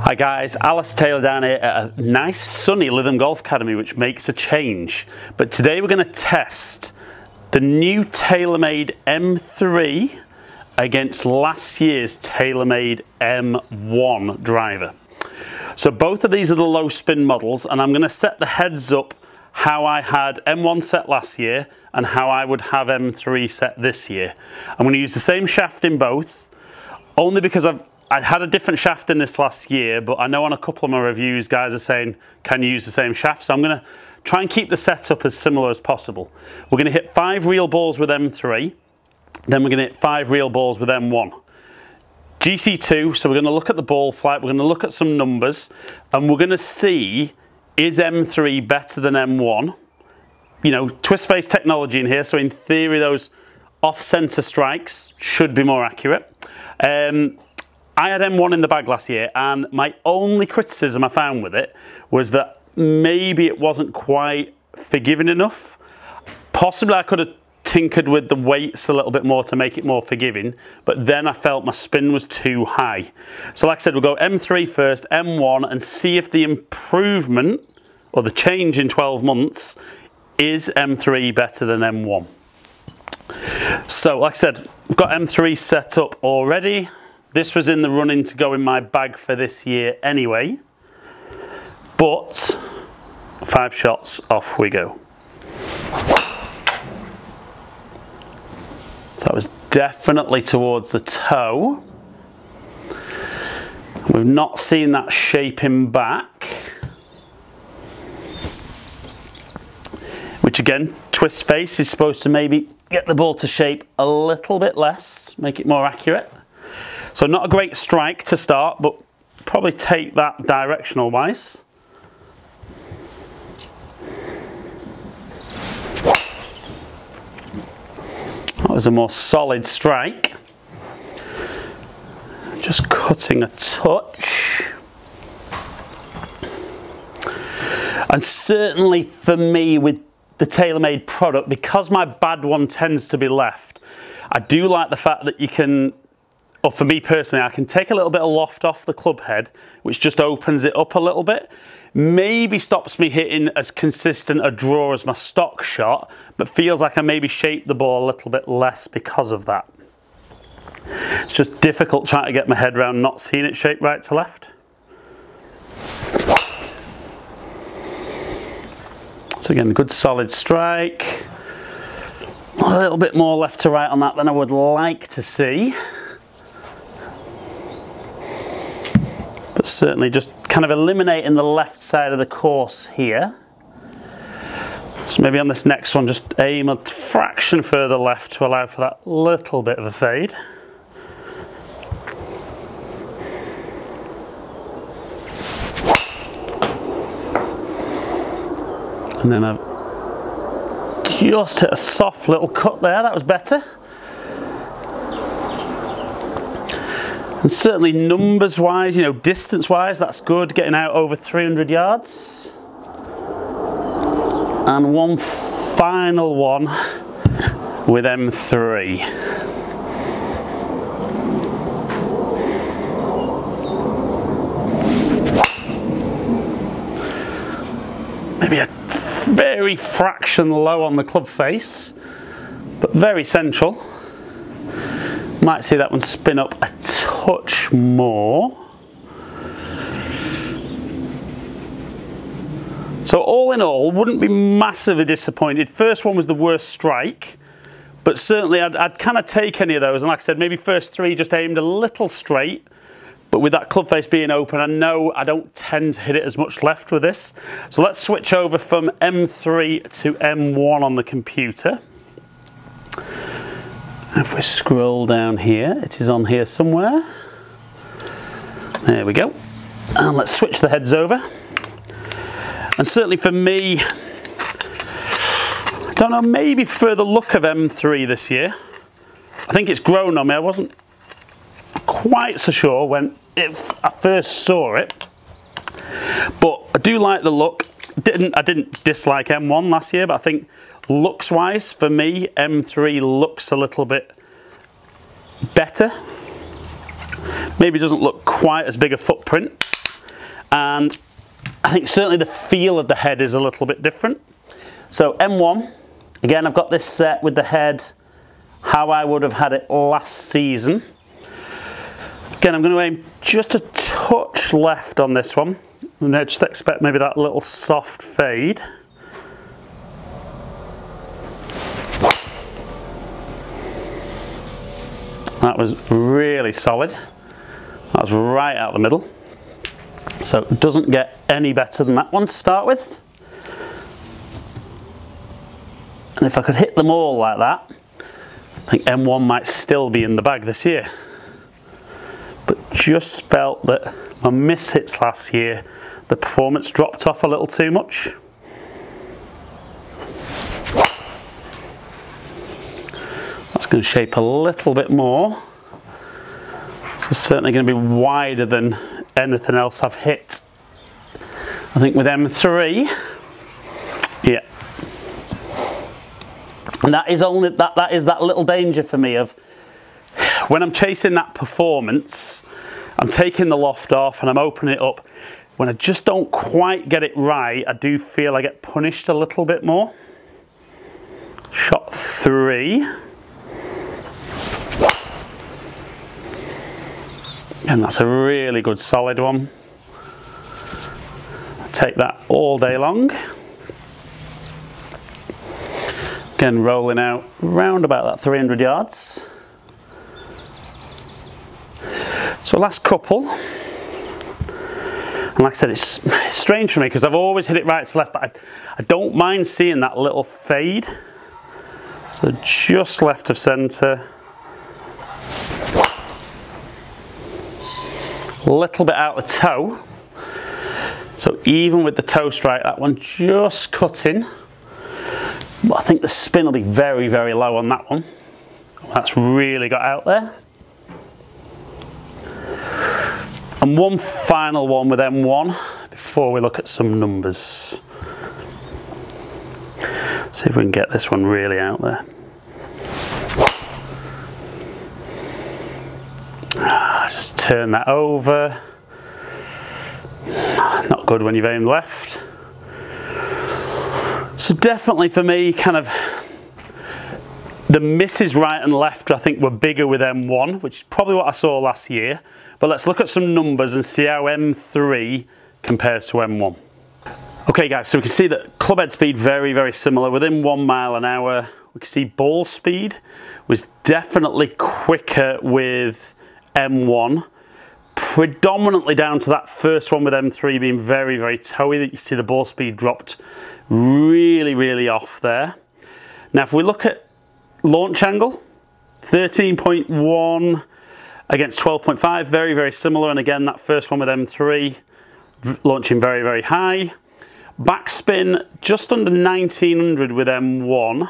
Hi guys, Alice Taylor down here at a nice sunny Lytham Golf Academy, which makes a change. But today we're going to test the new TAYLORMADE M3 against last year's TAYLORMADE M1 driver. So both of these are the low spin models, and I'm going to set the heads up how I had M1 set last year and how I would have M3 set this year. I'm going to use the same shaft in both, only because I had a different shaft in this last year, but I know on a couple of my reviews guys are saying, can you use the same shaft? So I'm going to try and keep the setup as similar as possible. We're going to hit 5 real balls with M3, then we're going to hit 5 real balls with M1. GC2, so we're going to look at the ball flight, we're going to look at some numbers, and we're going to see, is M3 better than M1? You know, twist face technology in here, so in theory those off-centre strikes should be more accurate. I had M1 in the bag last year, and my only criticism I found with it was that maybe it wasn't quite forgiving enough. Possibly I could have tinkered with the weights a little bit more to make it more forgiving, but then I felt my spin was too high. So like I said, we'll go M3 first, M1, and see if the improvement or the change in 12 months is M3 better than M1. So like I said, we've got M3 set up already. This was in the running to go in my bag for this year anyway, but 5 shots, off we go. So that was definitely towards the toe. We've not seen that shaping back, which again, twist face is supposed to maybe get the ball to shape a little bit less, make it more accurate. So not a great strike to start, but probably take that directional wise. That was a more solid strike. Just cutting a touch. And certainly for me with the TAYLORMADE product, because my bad one tends to be left, I do like the fact that you can, or for me personally, I can take a little bit of loft off the club head, which just opens it up a little bit. Maybe stops me hitting as consistent a draw as my stock shot, but feels like I maybe shaped the ball a little bit less because of that. It's just difficult trying to get my head around not seeing it shape right to left. So again, good solid strike. A little bit more left to right on that than I would like to see. But certainly just kind of eliminating the left side of the course here. So maybe on this next one, just aim a fraction further left to allow for that little bit of a fade. And then I've just hit a soft little cut there, that was better. And certainly numbers wise, you know, distance wise, that's good, getting out over 300 yards. And one final one with M3. Maybe a very fraction low on the club face, but very central. Might see that one spin up a touch more. So all in all, wouldn't be massively disappointed. First one was the worst strike, but certainly I'd kind of take any of those. And like I said, maybe first 3 just aimed a little straight, but with that club face being open, I know I don't tend to hit it as much left with this. So let's switch over from M3 to M1 on the computer. If we scroll down here, it is on here somewhere. There we go. And let's switch the heads over. And certainly for me, I don't know, maybe prefer the look of M3 this year. I think it's grown on me. I wasn't quite so sure when I first saw it, but I do like the look. I didn't dislike M1 last year, but I think looks wise for me M3 looks a little bit better. Maybe doesn't look quite as big a footprint, And I think certainly the feel of the head is a little bit different. So M1, again, I've got this set with the head how I would have had it last season. Again, I'm going to aim just a touch left on this one. And I just expect maybe that little soft fade. That was really solid. That was right out the middle. So it doesn't get any better than that one to start with. And if I could hit them all like that, I think M1 might still be in the bag this year. But just felt that my miss hits last year, the performance dropped off a little too much. That's going to shape a little bit more. It's certainly going to be wider than anything else I've hit. I think with M3, yeah. And that is only that is that little danger for me of when I'm chasing that performance, I'm taking the loft off and I'm opening it up. When I just don't quite get it right, I do feel I get punished a little bit more. Shot 3. And that's a really good solid one. I'll take that all day long. Again, rolling out round about that 300 yards. So last couple. And like I said, it's strange for me because I've always hit it right to left, but I don't mind seeing that little fade. So just left of centre. A little bit out the toe. So even with the toe strike, that one just cutting. But I think the spin will be very, very low on that one. That's really got out there. And one final one with M1 before we look at some numbers. See if we can get this one really out there. Just turn that over. Not good when you've aimed left. So definitely for me, kind of the misses right and left I think were bigger with M1, which is probably what I saw last year. But let's look at some numbers and see how M3 compares to M1. Okay guys, so we can see that club head speed very, very similar, within 1 mile an hour. We can see ball speed was definitely quicker with M1, predominantly down to that first one with M3 being very, very toey, that you see the ball speed dropped really, really off there. Now if we look at launch angle, 13.1 against 12.5, very, very similar, and again that first one with M3 launching very, very high. Backspin just under 1900 with M1,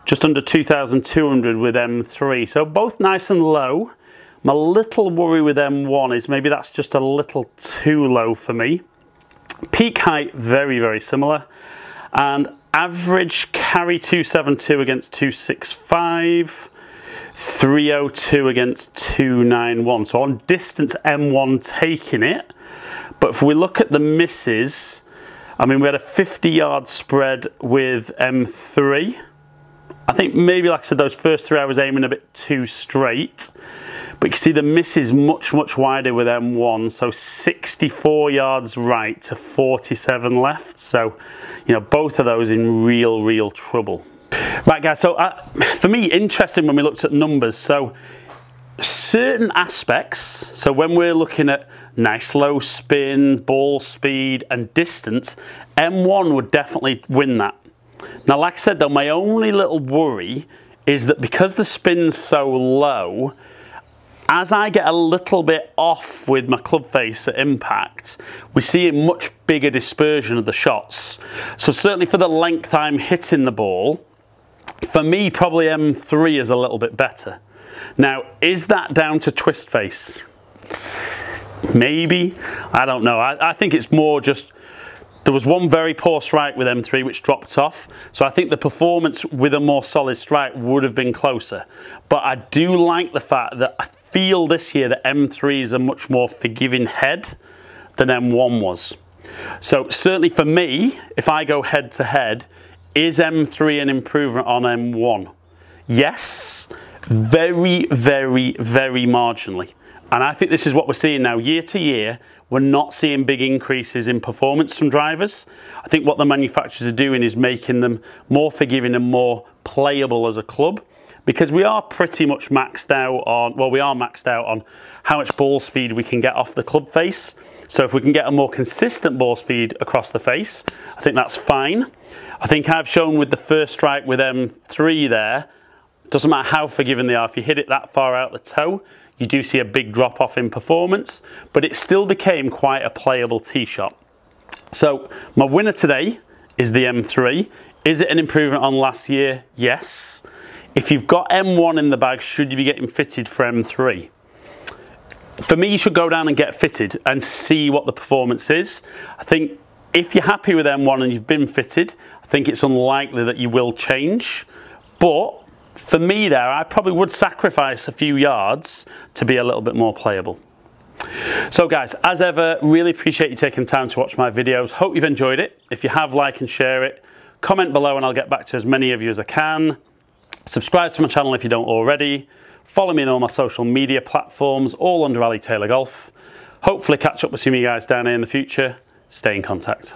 just under 2200 with M3, so both nice and low. My little worry with M1 is maybe that's just a little too low for me. Peak height, very, very similar. And average carry 272 against 265, 302 against 291. So on distance, M1 taking it. But if we look at the misses, I mean, we had a 50-yard spread with M3. I think maybe, like I said, those first 3 I was aiming a bit too straight. But you can see the miss is much, much wider with M1. So 64 yards right to 47 left. So, you know, both of those in real, real trouble. Right, guys, so for me, interesting when we looked at numbers. So certain aspects, so when we're looking at nice low spin, ball speed and distance, M1 would definitely win that. Now, like I said though, my only little worry is that because the spin's so low, as I get a little bit off with my club face at impact, we see a much bigger dispersion of the shots. So certainly for the length I'm hitting the ball, for me probably M3 is a little bit better. Now, is that down to twist face? Maybe, I don't know. I think it's more just, there was one very poor strike with M3 which dropped off, so I think the performance with a more solid strike would have been closer. But I do like the fact that I feel this year that M3 is a much more forgiving head than M1 was. So certainly for me, if I go head to head, is M3 an improvement on M1? Yes, very, very, very marginally. And I think this is what we're seeing now. Year to year, we're not seeing big increases in performance from drivers. I think what the manufacturers are doing is making them more forgiving and more playable as a club, because we are pretty much maxed out on, well, we are maxed out on how much ball speed we can get off the club face. So if we can get a more consistent ball speed across the face, I think that's fine. I think I've shown with the first strike with M3 there, doesn't matter how forgiving they are, if you hit it that far out the toe, you do see a big drop off in performance, but it still became quite a playable tee shot. So my winner today is the M3. Is it an improvement on last year? Yes. If you've got M1 in the bag, should you be getting fitted for M3? For me, you should go down and get fitted and see what the performance is. I think if you're happy with M1 and you've been fitted, I think it's unlikely that you will change. But for me there, I probably would sacrifice a few yards to be a little bit more playable. So guys, as ever, really appreciate you taking time to watch my videos. Hope you've enjoyed it. If you have, like and share it. Comment below and I'll get back to as many of you as I can. Subscribe to my channel if you don't already. Follow me on all my social media platforms, all under Ali Taylor Golf. Hopefully catch up with some of you guys down here in the future. Stay in contact.